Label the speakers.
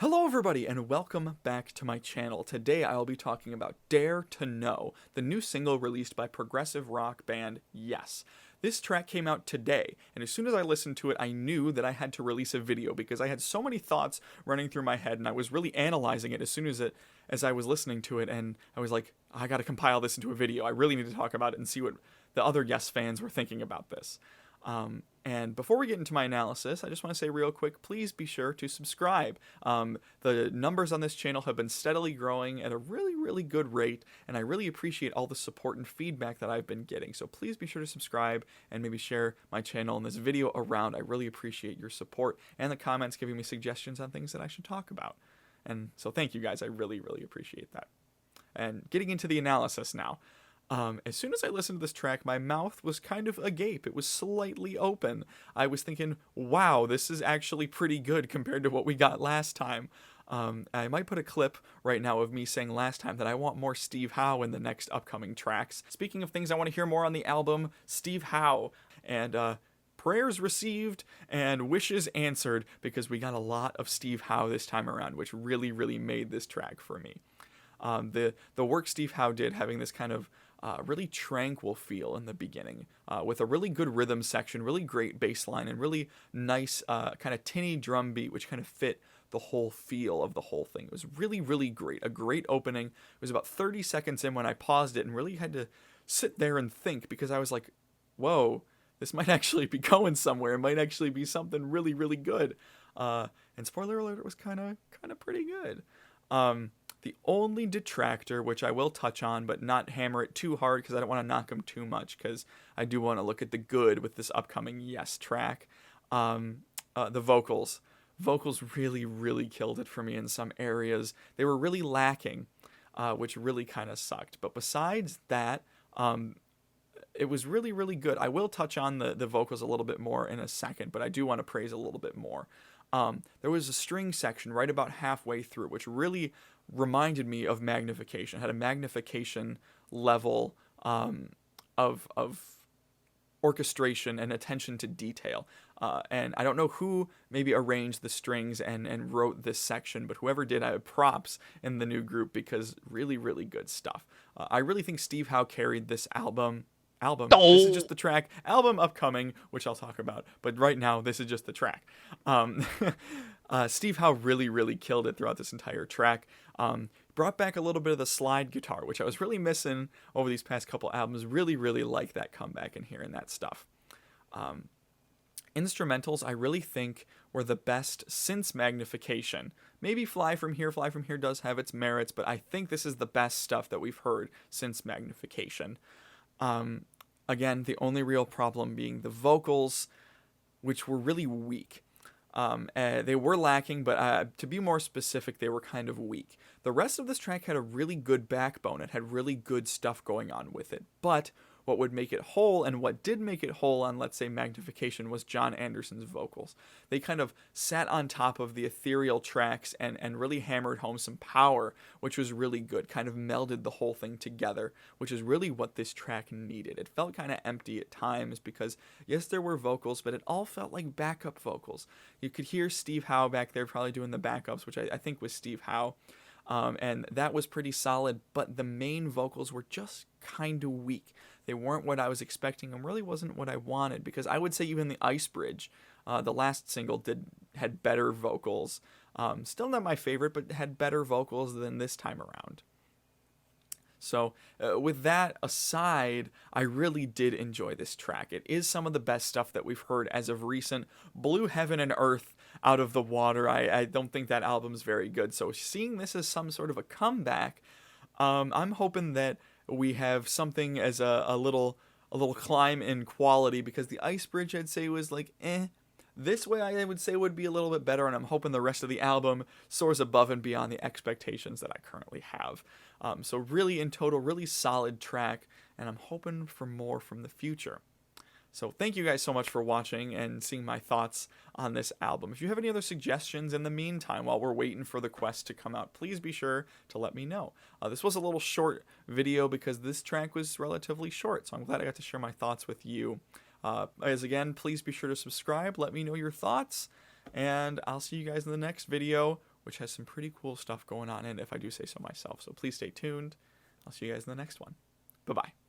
Speaker 1: Hello everybody and welcome back to my channel. Today I'll be talking about Dare to Know, the new single released by progressive rock band Yes. This track came out today, and as soon as I listened to it, I knew that I had to release a video because I had so many thoughts running through my head, and I was really analyzing it as I was listening to it, and I was like, I gotta compile this into a video. I really need to talk about it and see what the other Yes fans were thinking about this. And before we get into my analysis, I just want to say real quick, please be sure to subscribe. The numbers on this channel have been steadily growing at a really good rate, and I really appreciate all the support and feedback that I've been getting. So please be sure to subscribe and maybe share my channel and this video around. I really appreciate your support and the comments giving me suggestions on things that I should talk about. And so thank you guys, I really appreciate that. And getting into the analysis now. As soon as I listened to this track, my mouth was kind of agape. It was slightly open. I was thinking, wow, this is actually pretty good compared to what we got last time. I might put a clip right now of me saying last time that I want more Steve Howe in the next upcoming tracks. Speaking of things I want to hear more on the album, Steve Howe. And, prayers received and wishes answered because we got a lot of Steve Howe this time around, which really made this track for me. The work Steve Howe did, having this kind of really tranquil feel in the beginning, with a really good rhythm section, really great bass line, and really nice kind of tinny drum beat, which kind of fit the whole feel of the whole thing. It was really great. A great opening. It was about 30 seconds in when I paused it and really had to sit there and think, because I was like, whoa, this might actually be going somewhere. It might actually be something really good. And spoiler alert, it was kind of pretty good. The only detractor, which I will touch on, but not hammer it too hard because I don't want to knock them too much, because I do want to look at the good with this upcoming Yes track. The vocals. Vocals really killed it for me in some areas. They were really lacking, which really kind of sucked. But besides that, it was really good. I will touch on the vocals a little bit more in a second, but I do want to praise a little bit more. There was a string section right about halfway through, which really reminded me of magnification. It had a magnification level of orchestration and attention to detail. And I don't know who maybe arranged the strings and wrote this section, but whoever did, I have props in the new group, because really good stuff. I really think Steve Howe carried this album. This is just the track. Album upcoming, which I'll talk about. But right now, this is just the track. Steve Howe really killed it throughout this entire track. Brought back a little bit of the slide guitar, which I was really missing over these past couple albums. Really like that comeback and hearing that stuff. Instrumentals, I really think, were the best since Magnification. Maybe Fly From Here does have its merits, but I think this is the best stuff that we've heard since Magnification. Again, the only real problem being the vocals, which were really weak. They were lacking, but to be more specific, they were kind of weak. The rest of this track had a really good backbone. It had really good stuff going on with it. But what would make it whole, and what did make it whole on, let's say, Magnification, was John Anderson's vocals. They kind of sat on top of the ethereal tracks and really hammered home some power, which was really good, kind of melded the whole thing together, which is really what this track needed. It felt kind of empty at times because, yes, there were vocals, but it all felt like backup vocals. You could hear Steve Howe back there probably doing the backups, which I think was Steve Howe. And that was pretty solid, but the main vocals were just kind of weak. They weren't what I was expecting and really wasn't what I wanted, because I would say even the Ice Bridge, the last single, had better vocals. Still not my favorite, but had better vocals than this time around. So with that aside, I really did enjoy this track. It is some of the best stuff that we've heard as of recent. Blew heaven and earth out of the water. I don't think that album's very good. So seeing this as some sort of a comeback, I'm hoping that we have something as a little climb in quality, because the Ice Bridge, I'd say, was like, eh. This way I would say would be a little bit better, and I'm hoping the rest of the album soars above and beyond the expectations that I currently have. So really, in total, really solid track, and I'm hoping for more from the future. So thank you guys so much for watching and seeing my thoughts on this album. If you have any other suggestions in the meantime, while we're waiting for the quest to come out, please be sure to let me know. This was a little short video because this track was relatively short, so I'm glad I got to share my thoughts with you. As again, please be sure to subscribe, let me know your thoughts, and I'll see you guys in the next video which has some pretty cool stuff going on in it, if I do say so myself. So please stay tuned. I'll see you guys in the next one. Bye-bye.